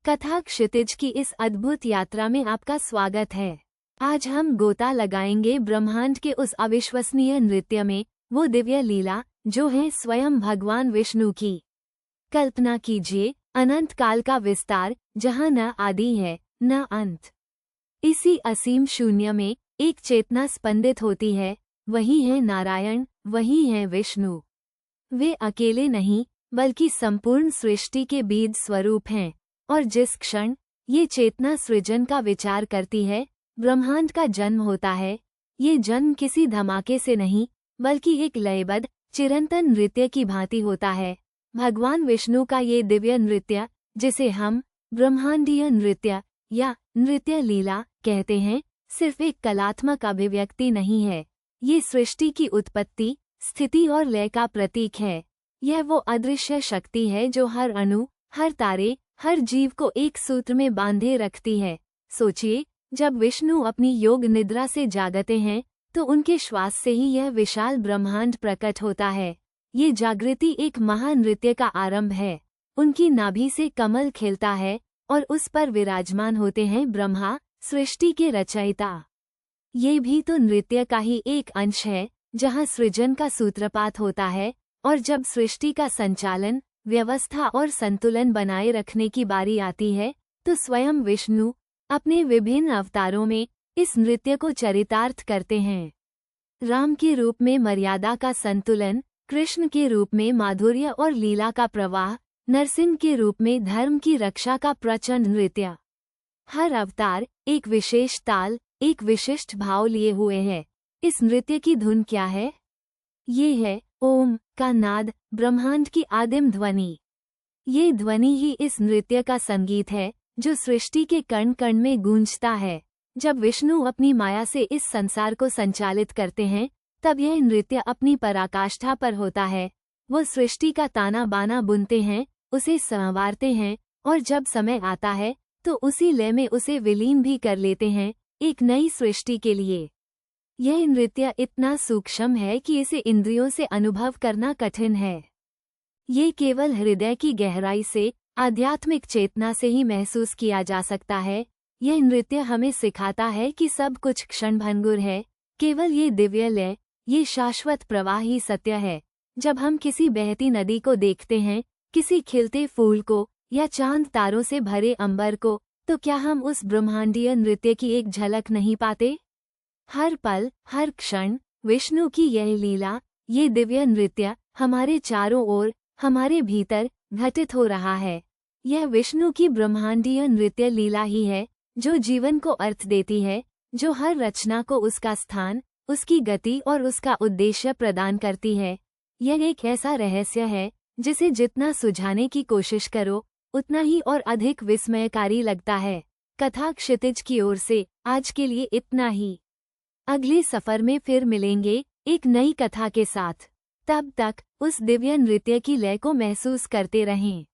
कथा क्षितिज की इस अद्भुत यात्रा में आपका स्वागत है। आज हम गोता लगाएंगे ब्रह्मांड के उस अविश्वसनीय नृत्य में, वो दिव्य लीला जो है स्वयं भगवान विष्णु की। कल्पना कीजिए, अनंत काल का विस्तार जहाँ न आदि है न अंत। इसी असीम शून्य में एक चेतना स्पंदित होती है, वही है नारायण, वही है विष्णु। वे अकेले नहीं बल्कि संपूर्ण सृष्टि के बीज स्वरूप हैं, और जिस क्षण ये चेतना सृजन का विचार करती है, ब्रह्मांड का जन्म होता है। ये जन्म किसी धमाके से नहीं बल्कि एक लयबद्ध चिरंतन नृत्य की भांति होता है। भगवान विष्णु का ये दिव्य नृत्य, जिसे हम ब्रह्मांडीय नृत्य या नृत्य लीला कहते हैं, सिर्फ एक कलात्मक अभिव्यक्ति नहीं है। ये सृष्टि की उत्पत्ति, स्थिति और लय का प्रतीक है। यह वो अदृश्य शक्ति है जो हर अणु, हर तारे, हर जीव को एक सूत्र में बांधे रखती है। सोचिए, जब विष्णु अपनी योग निद्रा से जागते हैं तो उनके श्वास से ही यह विशाल ब्रह्मांड प्रकट होता है। ये जागृति एक महानृत्य का आरंभ है। उनकी नाभि से कमल खिलता है और उस पर विराजमान होते हैं ब्रह्मा, सृष्टि के रचयिता। ये भी तो नृत्य का ही एक अंश है, जहाँ सृजन का सूत्रपात होता है, और जब सृष्टि का संचालन, व्यवस्था और संतुलन बनाए रखने की बारी आती है तो स्वयं विष्णु अपने विभिन्न अवतारों में इस नृत्य को चरितार्थ करते हैं। राम के रूप में मर्यादा का संतुलन, कृष्ण के रूप में माधुर्य और लीला का प्रवाह, नरसिंह के रूप में धर्म की रक्षा का प्रचंड नृत्य। हर अवतार एक विशेष ताल, एक विशिष्ट भाव लिए हुए है। इस नृत्य की धुन क्या है? ये है ओम का नाद, ब्रह्मांड की आदिम ध्वनि। ये ध्वनि ही इस नृत्य का संगीत है, जो सृष्टि के कण कण में गूंजता है। जब विष्णु अपनी माया से इस संसार को संचालित करते हैं, तब यह नृत्य अपनी पराकाष्ठा पर होता है। वो सृष्टि का ताना बाना बुनते हैं, उसे संवारते हैं, और जब समय आता है तो उसी लय में उसे विलीन भी कर लेते हैं, एक नई सृष्टि के लिए। यह नृत्य इतना सूक्ष्म है कि इसे इंद्रियों से अनुभव करना कठिन है। ये केवल हृदय की गहराई से, आध्यात्मिक चेतना से ही महसूस किया जा सकता है। यह नृत्य हमें सिखाता है कि सब कुछ क्षणभंगुर है, केवल ये दिव्य लय, ये शाश्वत प्रवाह ही सत्य है। जब हम किसी बहती नदी को देखते हैं, किसी खिलते फूल को, या चांद तारों से भरे अंबर को, तो क्या हम उस ब्रह्मांडीय नृत्य की एक झलक नहीं पाते? हर पल, हर क्षण विष्णु की यह लीला, ये दिव्य नृत्य हमारे चारों ओर, हमारे भीतर घटित हो रहा है। यह विष्णु की ब्रह्मांडीय नृत्य लीला ही है जो जीवन को अर्थ देती है, जो हर रचना को उसका स्थान, उसकी गति और उसका उद्देश्य प्रदान करती है। यह एक ऐसा रहस्य है जिसे जितना सुझाने की कोशिश करो, उतना ही और अधिक विस्मयकारी लगता है। कथा क्षितिज की ओर से आज के लिए इतना ही। अगले सफर में फिर मिलेंगे एक नई कथा के साथ। तब तक उस दिव्य नृत्य की लय को महसूस करते रहें।